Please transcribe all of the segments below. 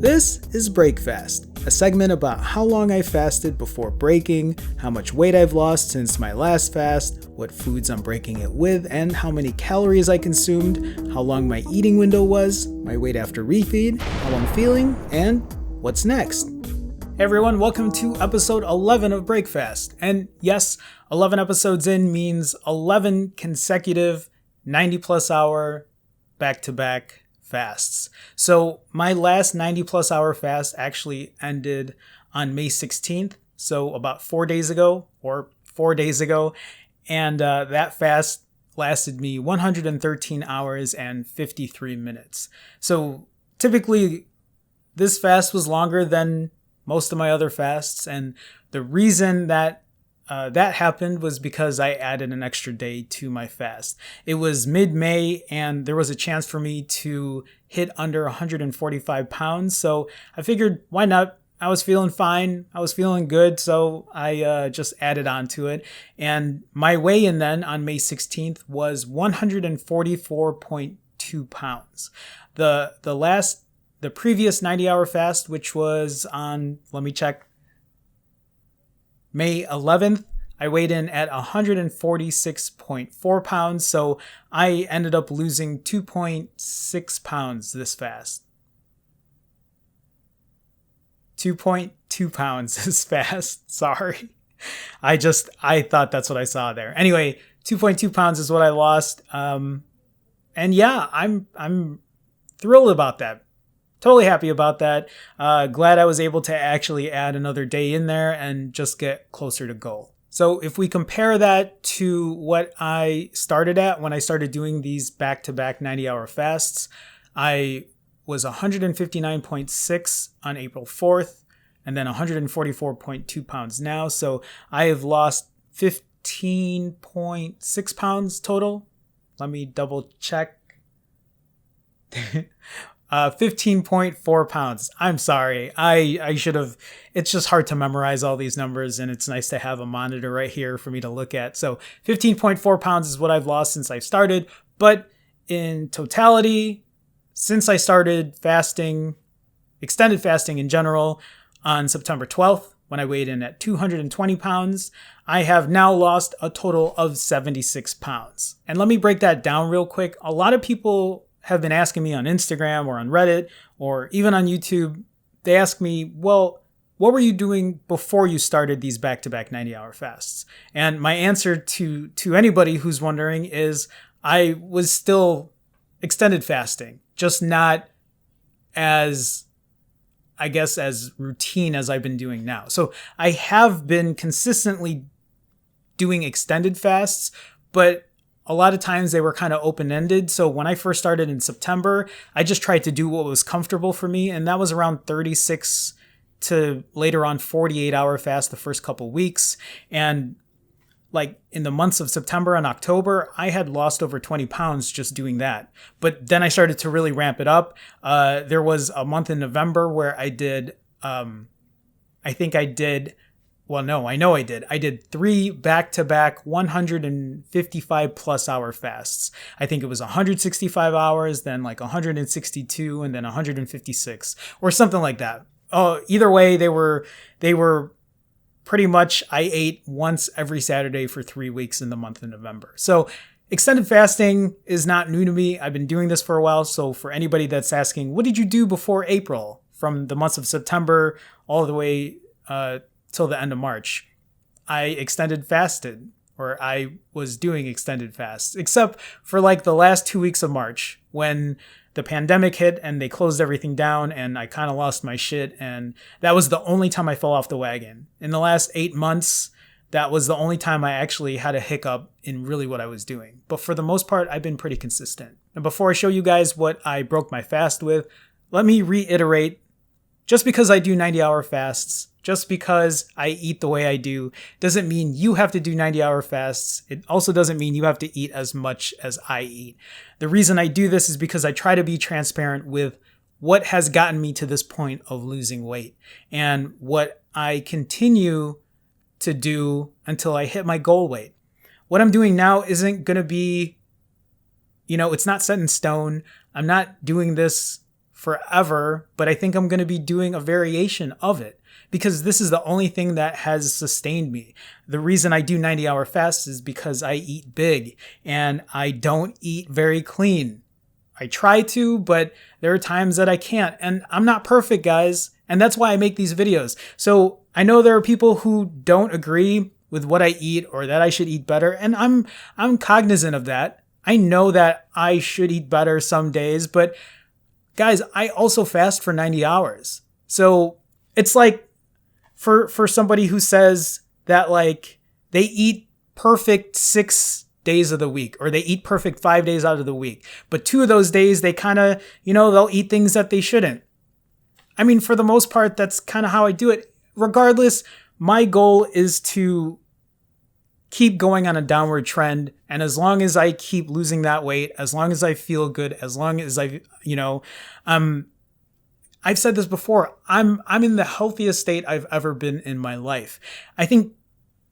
This is Break Fast, a segment about how long I fasted before breaking, how much weight I've lost since my last fast, what foods I'm breaking it with, and how many calories I consumed, how long my eating window was, my weight after refeed, how I'm feeling, and what's next. Hey everyone, welcome to episode 11 of Break Fast. And yes, 11 episodes in means 11 consecutive 90 plus hour back-to-back fasts. So my last 90 plus hour fast actually ended on May 16th. So about 4 days ago. And that fast lasted me 113 hours and 53 minutes. So typically this fast was longer than most of my other fasts. And the reason that that happened was because I added an extra day to my fast. It was mid-May and there was a chance for me to hit under 145 pounds. So I figured, why not? I was feeling fine. I was feeling good. So I just added on to it. And my weigh-in then on May 16th was 144.2 pounds. The previous 90-hour fast, which was on, let me check, May 11th, I weighed in at 146.4 pounds, so I ended up losing 2.6 pounds this fast. 2.2 pounds this fast, sorry. I thought that's what I saw there. Anyway, 2.2 pounds is what I lost. And yeah, I'm thrilled about that. Totally happy about that. Glad I was able to actually add another day in there and just get closer to goal. So if we compare that to what I started at when I started doing these back-to-back 90-hour fasts, I was 159.6 on April 4th and then 144.2 pounds now. So I have lost 15.6 pounds total. Let me double check. 15.4 pounds. I'm sorry. I should have, it's just hard to memorize all these numbers and it's nice to have a monitor right here for me to look at. So 15.4 pounds is what I've lost since I started. But in totality, since I started fasting, extended fasting in general, on September 12th, when I weighed in at 220 pounds, I have now lost a total of 76 pounds. And let me break that down real quick. A lot of people have been asking me on Instagram or on Reddit or even on YouTube. They ask me, well, what were you doing before you started these back-to-back 90-hour fasts? And my answer to anybody who's wondering is I was still extended fasting, just not as, I guess, as routine as I've been doing now. So I have been consistently doing extended fasts, but a lot of times they were kind of open-ended. So when I first started in September, I just tried to do what was comfortable for me. And that was around 36 to later on 48-hour fast the first couple weeks. And like in the months of September and October, I had lost over 20 pounds just doing that. But then I started to really ramp it up. There was a month in November where I did, I did 3 back-to-back 155 plus hour fasts. I think it was 165 hours, then like 162, and then 156 or something like that. Oh, either way, they were pretty much, I ate once every Saturday for 3 weeks in the month of November. So extended fasting is not new to me. I've been doing this for a while. So for anybody that's asking, what did you do before April from the months of September all the way, till the end of March, I extended fasted, or I was doing extended fasts, except for like the last 2 weeks of March when the pandemic hit and they closed everything down and I kind of lost my shit. And that was the only time I fell off the wagon. In the last 8 months, that was the only time I actually had a hiccup in really what I was doing. But for the most part, I've been pretty consistent. And before I show you guys what I broke my fast with, let me reiterate, just because I do 90-hour fasts, just because I eat the way I do, doesn't mean you have to do 90-hour fasts. It also doesn't mean you have to eat as much as I eat. The reason I do this is because I try to be transparent with what has gotten me to this point of losing weight and what I continue to do until I hit my goal weight. What I'm doing now isn't going to be, it's not set in stone. I'm not doing this forever, but I think I'm going to be doing a variation of it because this is the only thing that has sustained me. The reason I do 90-hour fasts is because I eat big and I don't eat very clean. I try to, but there are times that I can't, and I'm not perfect, guys. And that's why I make these videos. So I know there are people who don't agree with what I eat or that I should eat better. And I'm cognizant of that. I know that I should eat better some days, but guys, I also fast for 90 hours. So it's like for somebody who says that like they eat perfect 6 days of the week, or they eat perfect 5 days out of the week, but 2 of those days they kind of, they'll eat things that they shouldn't. I mean, for the most part, that's kind of how I do it. Regardless, my goal is to keep going on a downward trend. And as long as I keep losing that weight, as long as I feel good, as long as I've said this before, I'm in the healthiest state I've ever been in my life. I think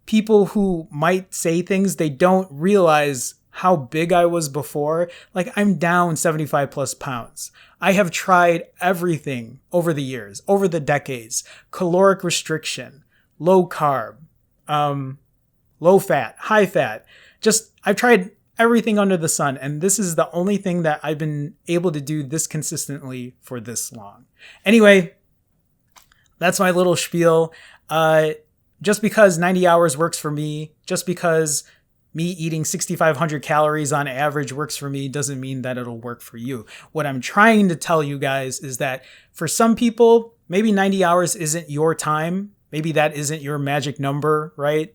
people who might say things, they don't realize how big I was before. Like, I'm down 75 plus pounds. I have tried everything over the years, over the decades: caloric restriction, low carb, low fat, high fat. I've tried everything under the sun. And this is the only thing that I've been able to do this consistently for this long. Anyway, that's my little spiel. Just because 90 hours works for me, just because me eating 6,500 calories on average works for me, doesn't mean that it'll work for you. What I'm trying to tell you guys is that for some people, maybe 90 hours isn't your time. Maybe that isn't your magic number, right?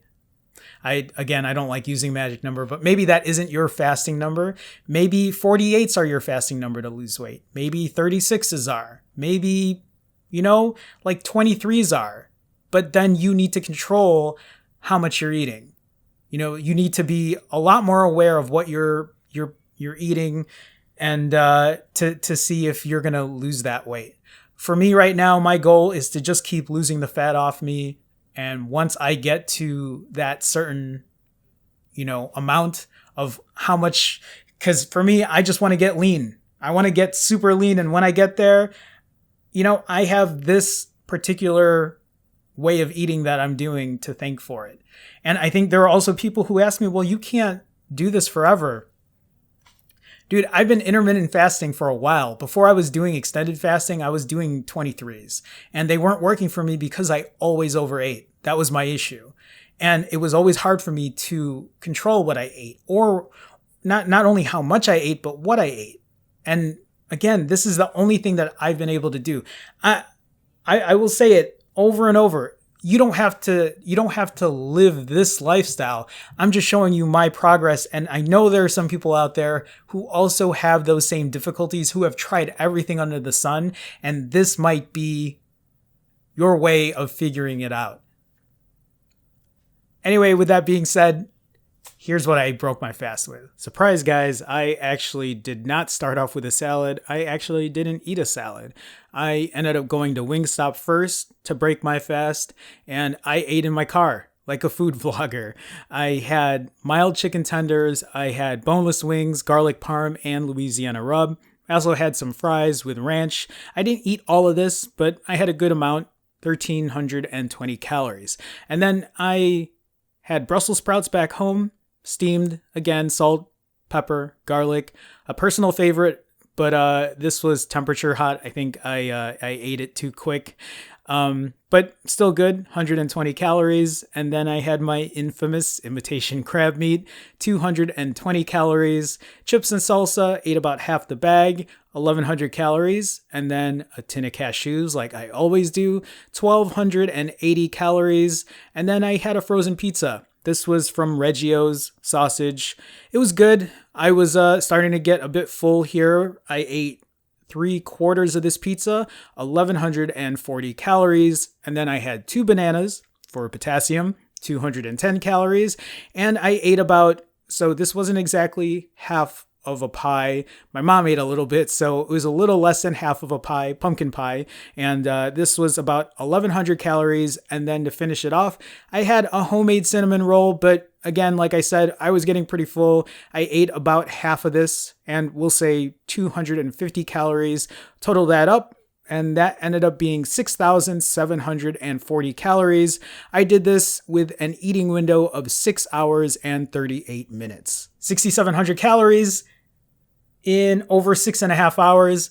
I don't like using magic number, but maybe that isn't your fasting number. Maybe 48s are your fasting number to lose weight. Maybe 36s are. Maybe, like 23s are. But then you need to control how much you're eating. You need to be a lot more aware of what you're eating, and to see if you're going to lose that weight. For me right now, my goal is to just keep losing the fat off me. And once I get to that certain, amount of how much, because for me, I just want to get lean. I want to get super lean. And when I get there, I have this particular way of eating that I'm doing to thank for it. And I think there are also people who ask me, well, you can't do this forever. Dude, I've been intermittent fasting for a while. Before I was doing extended fasting, I was doing 23s. And they weren't working for me because I always overate. That was my issue. And it was always hard for me to control what I ate, or not only how much I ate, but what I ate. And again, this is the only thing that I've been able to do. I will say it over and over. You don't have to live this lifestyle. I'm just showing you my progress. And I know there are some people out there who also have those same difficulties, who have tried everything under the sun. And this might be your way of figuring it out. Anyway, with that being said, here's what I broke my fast with. Surprise, guys. I actually did not start off with a salad. I actually didn't eat a salad. I ended up going to Wingstop first to break my fast, and I ate in my car like a food vlogger. I had mild chicken tenders. I had boneless wings, garlic parm, and Louisiana rub. I also had some fries with ranch. I didn't eat all of this, but I had a good amount, 1,320 calories. And then I had Brussels sprouts back home, steamed, again, salt, pepper, garlic. A personal favorite, but this was temperature hot. I think I ate it too quick. But still good, 120 calories. And then I had my infamous imitation crab meat, 220 calories. Chips and salsa, ate about half the bag, 1,100 calories. And then a tin of cashews, like I always do, 1,280 calories. And then I had a frozen pizza. This was from Reggio's Sausage. It was good. I was starting to get a bit full here. I ate 3/4 of this pizza, 1,140 calories. And then I had 2 bananas for potassium, 210 calories. And I ate so this wasn't exactly half of a pie. My mom ate a little bit, so it was a little less than half of a pie, pumpkin pie. And this was about 1,100 calories. And then to finish it off, I had a homemade cinnamon roll. But again, like I said, I was getting pretty full. I ate about half of this, and we'll say 250 calories. Total that up, and that ended up being 6,740 calories. I did this with an eating window of 6 hours and 38 minutes. 6,700 calories in over 6.5 hours.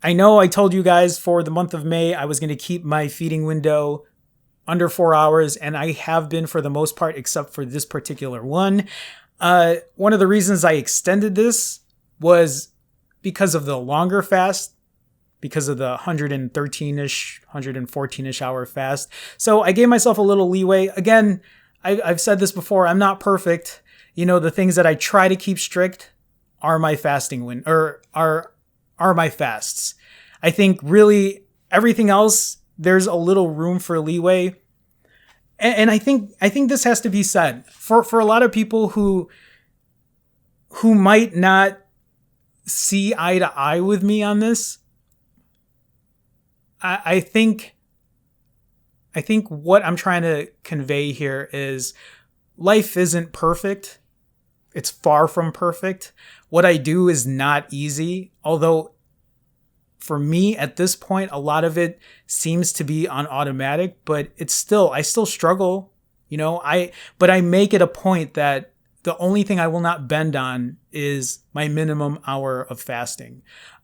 I know I told you guys for the month of May, I was going to keep my feeding window under 4 hours, and I have been for the most part, except for this particular one. One of the reasons I extended this was because of the longer fast, because of the 113-ish, 114-ish hour fast. So I gave myself a little leeway. Again, I've said this before, I'm not perfect. You know, the things that I try to keep strict are my fasting are my fasts. I think really everything else, there's a little room for leeway. And I think this has to be said for a lot of people who might not see eye to eye with me on this. I think what I'm trying to convey here is life isn't perfect. It's far from perfect. What I do is not easy, although for me at this point, a lot of it seems to be on automatic, but I still struggle, you know, but I make it a point that the only thing I will not bend on is my minimum hour of fasting.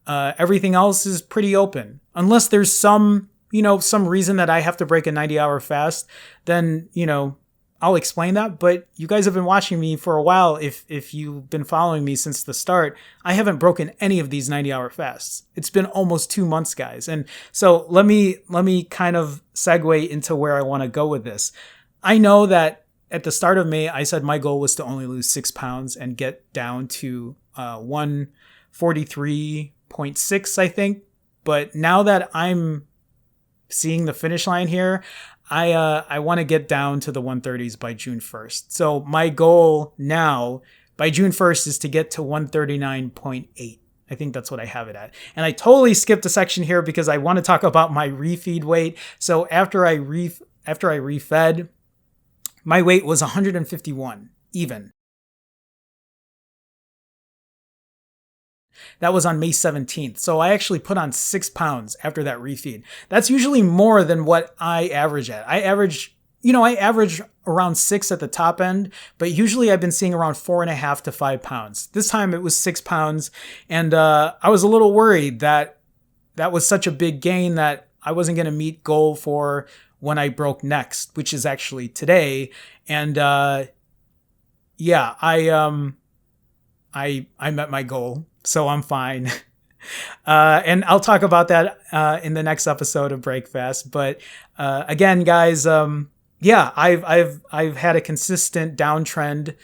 Everything else is pretty open. Unless there's some reason that I have to break a 90-hour fast, then, I'll explain that. But you guys have been watching me for a while. If you've been following me since the start, I haven't broken any of these 90-hour fasts. It's been almost 2 months, guys. And so let me kind of segue into where I want to go with this. I know that at the start of May, I said my goal was to only lose 6 pounds and get down to 143.6, I think. But now that I'm seeing the finish line here, I want to get down to the 130s by June 1st. So my goal now by June 1st is to get to 139.8. I think that's what I have it at. And I totally skipped a section here because I want to talk about my refeed weight. So after I refed, my weight was 151 even. That was on May 17th. So I actually put on 6 pounds after that refeed. That's usually more than what I average at. I average around 6 at the top end, but usually I've been seeing around 4.5 to 5 pounds. This time it was 6 pounds. And I was a little worried that was such a big gain that I wasn't going to meet goal for when I broke next, which is actually today. And I met my goal. So I'm fine. And I'll talk about that in the next episode of Breakfast. But again, guys, I've had a consistent downtrend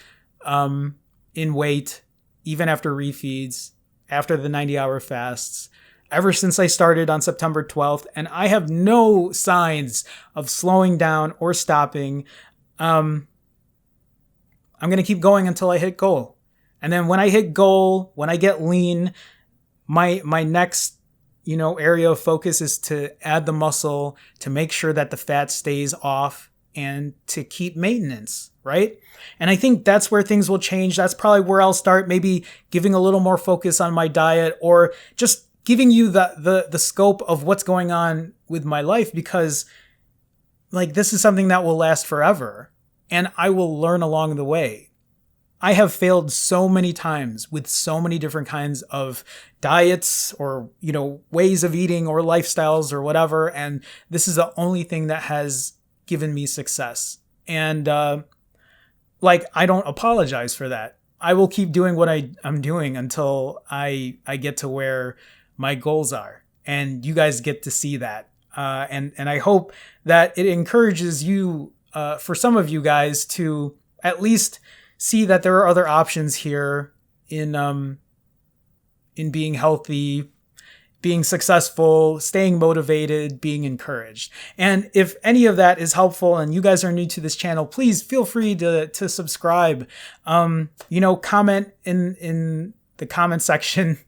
in weight, even after refeeds, after the 90-hour fasts, ever since I started on September 12th. And I have no signs of slowing down or stopping. I'm going to keep going until I hit goal. And then when I hit goal, when I get lean, my next, area of focus is to add the muscle, to make sure that the fat stays off, and to keep maintenance, right? And I think that's where things will change. That's probably where I'll start, maybe giving a little more focus on my diet, or just giving you the scope of what's going on with my life, because this is something that will last forever, and I will learn along the way. I have failed so many times with so many different kinds of diets or, ways of eating or lifestyles or whatever. And this is the only thing that has given me success. And I don't apologize for that. I will keep doing what I'm doing until I get to where my goals are. And you guys get to see that. And I hope that it encourages you, for some of you guys, to at least see that there are other options here in being healthy, being successful, staying motivated, being encouraged. And if any of that is helpful and you guys are new to this channel, please feel free to subscribe. Comment in the comment section,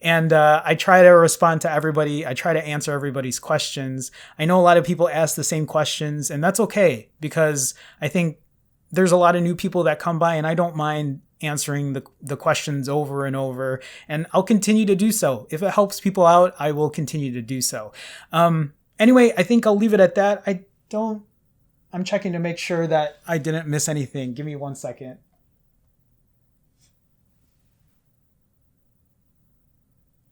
and I try to respond to everybody. I try to answer everybody's questions. I know a lot of people ask the same questions, and that's okay, because I think there's a lot of new people that come by, and I don't mind answering the questions over and over, and I'll continue to do so. If it helps people out, I will continue to do so. Anyway, I think I'll leave it at that. I'm checking to make sure that I didn't miss anything. Give me 1 second.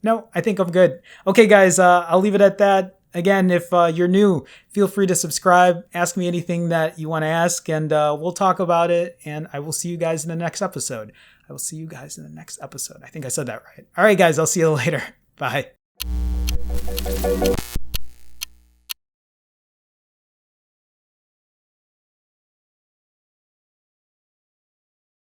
No, I think I'm good. Okay, guys, I'll leave it at that. Again, if you're new, feel free to subscribe, ask me anything that you want to ask, and we'll talk about it, and I will see you guys in the next episode. I think I said that right. All right, guys, I'll see you later. Bye.